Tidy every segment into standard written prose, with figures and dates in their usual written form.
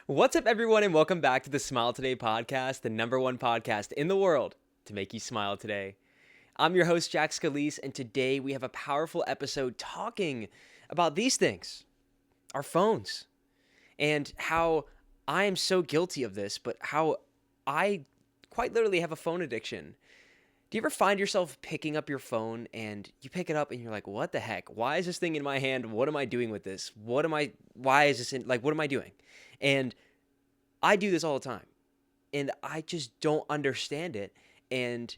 What's up, everyone, and welcome back to the Smile Today podcast, the number one podcast in the world to make you smile today. I'm your host, Jack Scalise, and today we have a powerful episode talking about these things, our phones, and how I am so guilty of this, but how I quite literally have a phone addiction. Do you ever find yourself picking up your phone and you pick it up and you're like, what the heck? Why is this thing in my hand? What am I doing with this? Why is this what am I doing? And I do this all the time and I just don't understand it. And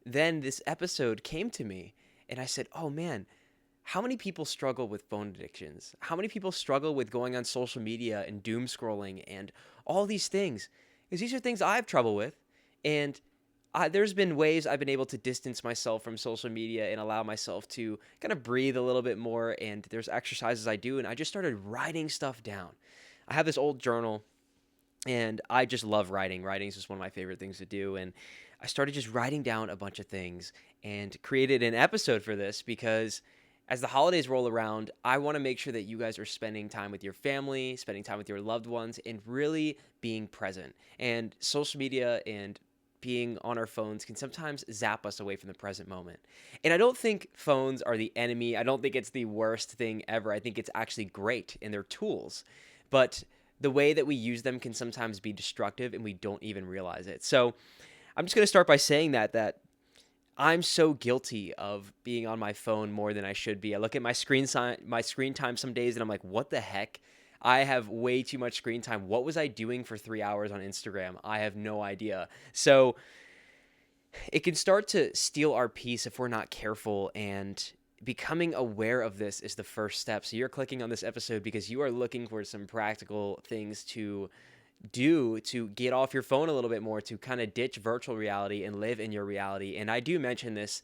then this episode came to me and I said, oh man, how many people struggle with phone addictions? How many people struggle with going on social media and doom scrolling and all these things? Because these are things I have trouble with. And there's been ways I've been able to distance myself from social media and allow myself to kind of breathe a little bit more. And there's exercises I do. And I just started writing stuff down. I have this old journal and I just love writing. Writing is just one of my favorite things to do. And I started just writing down a bunch of things and created an episode for this because as the holidays roll around, I want to make sure that you guys are spending time with your family, spending time with your loved ones, and really being present. And social media and being on our phones can sometimes zap us away from the present moment. And I don't think phones are the enemy. I don't think it's the worst thing ever. I think it's actually great and they're tools. But the way that we use them can sometimes be destructive and we don't even realize it. So I'm just going to start by saying that I'm so guilty of being on my phone more than I should be. I look at my screen time some days and I'm like, what the heck? I have way too much screen time. What was I doing for 3 hours on Instagram? I have no idea. So it can start to steal our peace if we're not careful, and becoming aware of this is the first step. So you're clicking on this episode because you are looking for some practical things to do to get off your phone a little bit more, to kind of ditch virtual reality and live in your reality. And I do mention this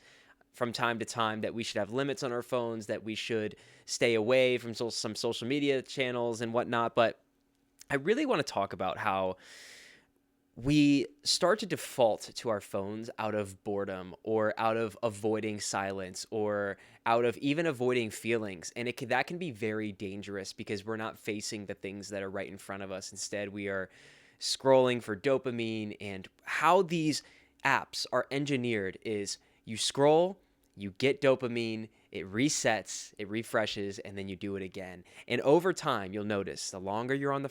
from time to time that we should have limits on our phones, that we should stay away from some social media channels and whatnot. But I really want to talk about how we start to default to our phones out of boredom or out of avoiding silence or out of even avoiding feelings. And that can be very dangerous because we're not facing the things that are right in front of us. Instead, we are scrolling for dopamine. And how these apps are engineered is you scroll, you get dopamine, it resets, it refreshes, and then you do it again. And over time, you'll notice the longer you're on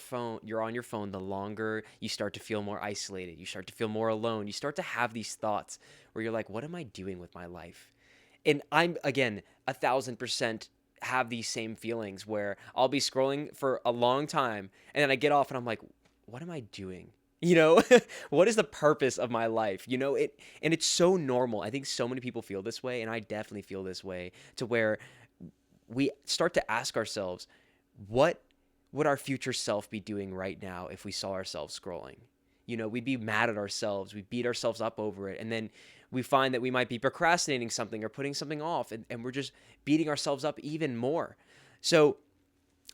your phone, the longer you start to feel more isolated. You start to feel more alone. You start to have these thoughts where you're like, what am I doing with my life? And I'm, again, 1,000% have these same feelings where I'll be scrolling for a long time and then I get off and I'm like, what am I doing? You know, what is the purpose of my life? You know, and it's so normal. I think so many people feel this way, and I definitely feel this way, to where we start to ask ourselves, what would our future self be doing right now if we saw ourselves scrolling? You know, we'd be mad at ourselves. We beat ourselves up over it. And then we find that we might be procrastinating something or putting something off, and we're just beating ourselves up even more. So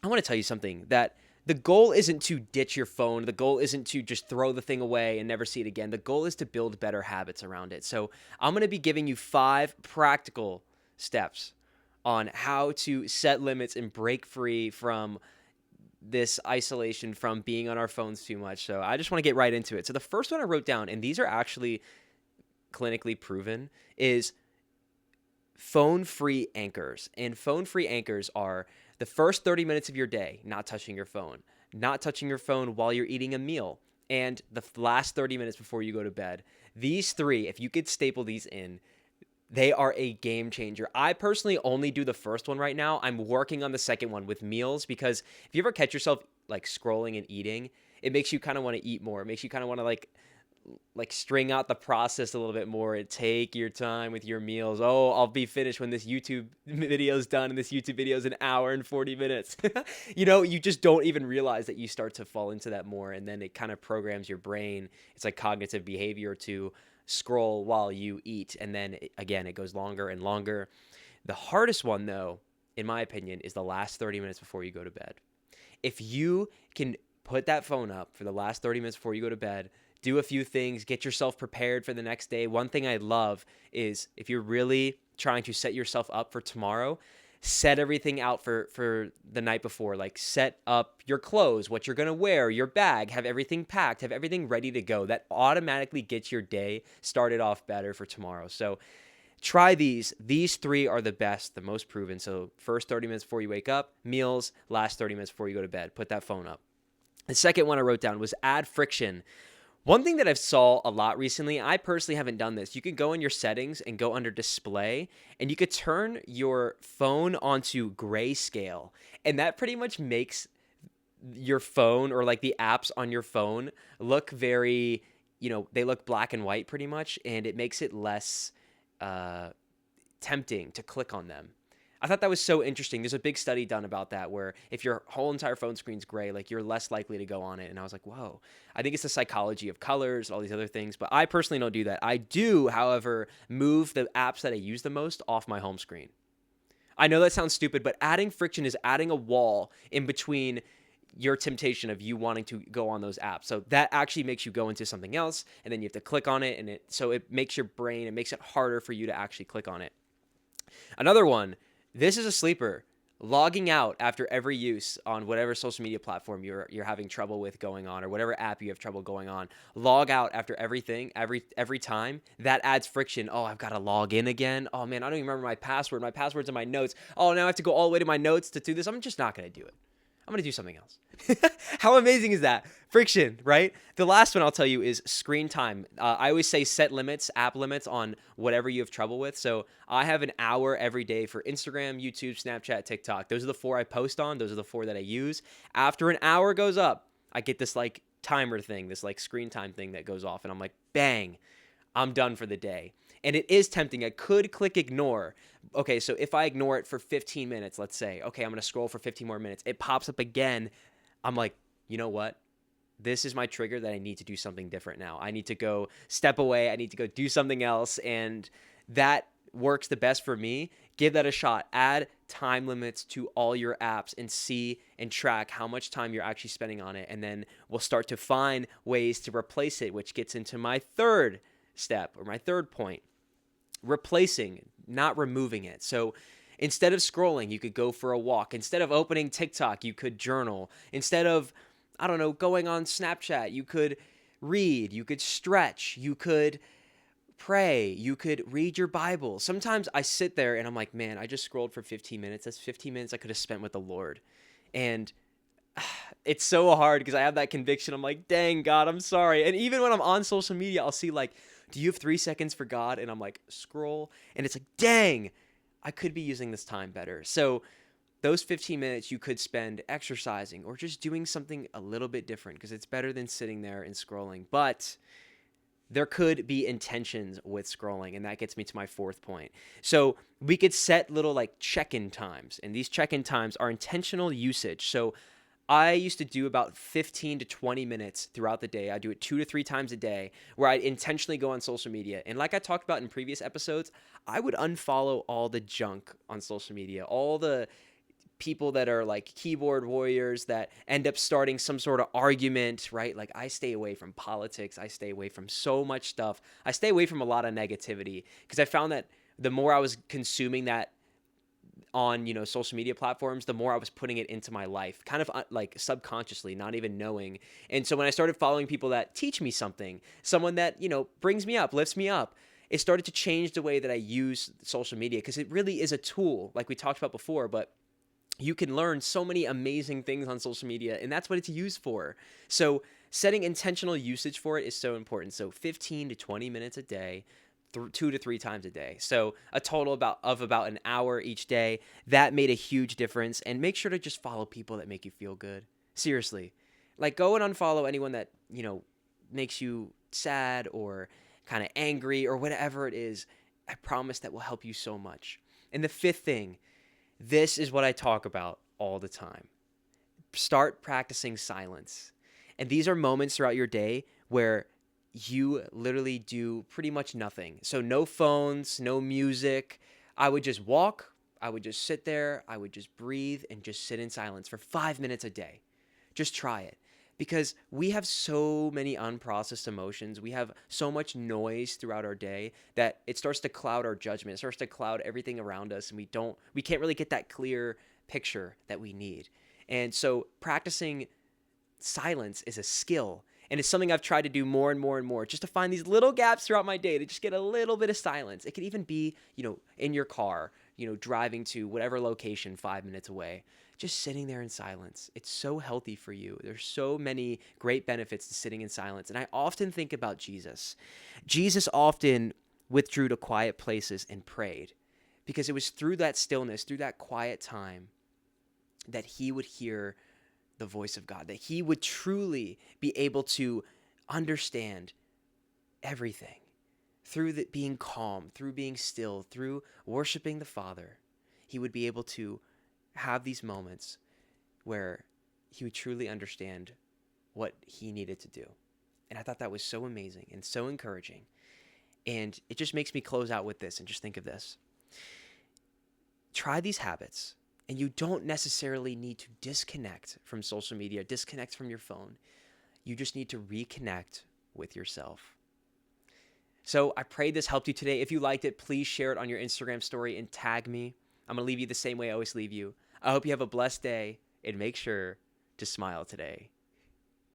I want to tell you something, that the goal isn't to ditch your phone. The goal isn't to just throw the thing away and never see it again. The goal is to build better habits around it. So I'm going to be giving you 5 practical steps on how to set limits and break free from this isolation, from being on our phones too much. So I just want to get right into it. So the first one I wrote down, and these are actually clinically proven, is phone-free anchors. And phone-free anchors are the first 30 minutes of your day, not touching your phone, not touching your phone while you're eating a meal, and the last 30 minutes before you go to bed. These 3, if you could staple these in, they are a game changer. I personally only do the first one right now. I'm working on the second one with meals, because if you ever catch yourself like scrolling and eating, it makes you kind of want to eat more. It makes you kind of want to like string out the process a little bit more. Take your time with your meals. Oh, I'll be finished when this YouTube video is done, and this YouTube video is an hour and 40 minutes. You know, you just don't even realize that you start to fall into that more, and then it kind of programs your brain. It's like cognitive behavior to scroll while you eat, and then again, it goes longer and longer. The hardest one, though, in my opinion, is the last 30 minutes before you go to bed. If you can put that phone up for the last 30 minutes before you go to bed, do a few things, get yourself prepared for the next day. One thing I love is, if you're really trying to set yourself up for tomorrow, set everything out for the night before. Like set up your clothes, what you're going to wear, your bag, have everything packed, have everything ready to go. That automatically gets your day started off better for tomorrow. So try these. These three are the best, the most proven. So first 30 minutes before you wake up, meals, last 30 minutes before you go to bed. Put that phone up. The second one I wrote down was add friction. One thing that I've saw a lot recently, I personally haven't done this. You could go in your settings and go under display, and you could turn your phone onto grayscale. And that pretty much makes your phone, or like the apps on your phone, look very, they look black and white pretty much, and it makes it less uh, tempting to click on them. I thought that was so interesting. There's a big study done about that where if your whole entire phone screen's gray, like you're less likely to go on it. And I was like, whoa, I think it's the psychology of colors, all these other things. But I personally don't do that. I do, however, move the apps that I use the most off my home screen. I know that sounds stupid, but adding friction is adding a wall in between your temptation of you wanting to go on those apps. So that actually makes you go into something else, and then you have to click on it, and so it makes your brain, it makes it harder for you to actually click on it. Another one, this is a sleeper. Logging out after every use on whatever social media platform you're having trouble with going on, or whatever app you have trouble going on. Log out after everything, every time. That adds friction. Oh, I've got to log in again. Oh man, I don't even remember my password. My password's in my notes. Oh, now I have to go all the way to my notes to do this. I'm just not going to do it. I'm going to do something else. How amazing is that? Friction, right? The last one I'll tell you is screen time. I always say set limits, app limits on whatever you have trouble with. So I have an hour every day for Instagram, YouTube, Snapchat, TikTok. Those are the 4 I post on. Those are the 4 that I use. After an hour goes up, I get this like timer thing, this like screen time thing that goes off. And I'm like, bang, I'm done for the day. And it is tempting. I could click ignore. Okay, so if I ignore it for 15 minutes, let's say, okay, I'm going to scroll for 15 more minutes. It pops up again. I'm like, you know what? This is my trigger that I need to do something different now. I need to go step away. I need to go do something else. And that works the best for me. Give that a shot. Add time limits to all your apps and see and track how much time you're actually spending on it. And then we'll start to find ways to replace it, which gets into my third step, or my third point. Replacing, not removing it. So instead of scrolling, you could go for a walk. Instead of opening TikTok, you could journal. Instead of, I don't know, going on Snapchat, you could read, you could stretch, you could pray, you could read your Bible. Sometimes I sit there and I'm like, man, I just scrolled for 15 minutes. That's 15 minutes I could have spent with the Lord. And it's so hard because I have that conviction. I'm like, dang, God, I'm sorry. And even when I'm on social media, I'll see like, do you have 3 seconds for God? And I'm like, scroll. And it's like, dang, I could be using this time better. So those 15 minutes you could spend exercising or just doing something a little bit different, because it's better than sitting there and scrolling. But there could be intentions with scrolling, and that gets me to my fourth point. So we could set little like check-in times, and these check-in times are intentional usage. So I used to do about 15 to 20 minutes throughout the day. I do it 2 to 3 times a day where I intentionally go on social media. And like I talked about in previous episodes, I would unfollow all the junk on social media, all the people that are like keyboard warriors that end up starting some sort of argument, right? Like I stay away from politics. I stay away from so much stuff. I stay away from a lot of negativity because I found that the more I was consuming that on, social media platforms, the more I was putting it into my life, kind of like subconsciously, not even knowing. And so when I started following people that teach me something, someone that, brings me up, lifts me up, it started to change the way that I use social media, because it really is a tool like we talked about before, but you can learn so many amazing things on social media, and that's what it's used for. So setting intentional usage for it is so important. So 15 to 20 minutes a day, 2 to 3 times a day. So a total of about an hour each day. That made a huge difference. And make sure to just follow people that make you feel good. Seriously. Like go and unfollow anyone that, makes you sad or kind of angry or whatever it is. I promise that will help you so much. And the fifth thing, this is what I talk about all the time. Start practicing silence. And these are moments throughout your day where you literally do pretty much nothing. So no phones, no music. I would just walk. I would just sit there. I would just breathe and just sit in silence for 5 minutes a day. Just try it. because we have so many unprocessed emotions. We have so much noise throughout our day that it starts to cloud our judgment. It starts to cloud everything around us, and we can't really get that clear picture that we need. And so practicing silence is a skill, and it's something I've tried to do more and more and more, just to find these little gaps throughout my day to just get a little bit of silence. It could even be, in your car, driving to whatever location 5 minutes away, just sitting there in silence. It's so healthy for you. There's so many great benefits to sitting in silence. And I often think about Jesus. Jesus often withdrew to quiet places and prayed, because it was through that stillness, through that quiet time, that he would hear the voice of God, that he would truly be able to understand everything through being calm, through being still, through worshiping the Father. He would be able to have these moments where he would truly understand what he needed to do. And I thought that was so amazing and so encouraging. And it just makes me close out with this and just think of this. Try these habits, and you don't necessarily need to disconnect from social media, disconnect from your phone. You just need to reconnect with yourself. So I pray this helped you today. If you liked it, please share it on your Instagram story and tag me. I'm going to leave you the same way I always leave you. I hope you have a blessed day, and make sure to smile today.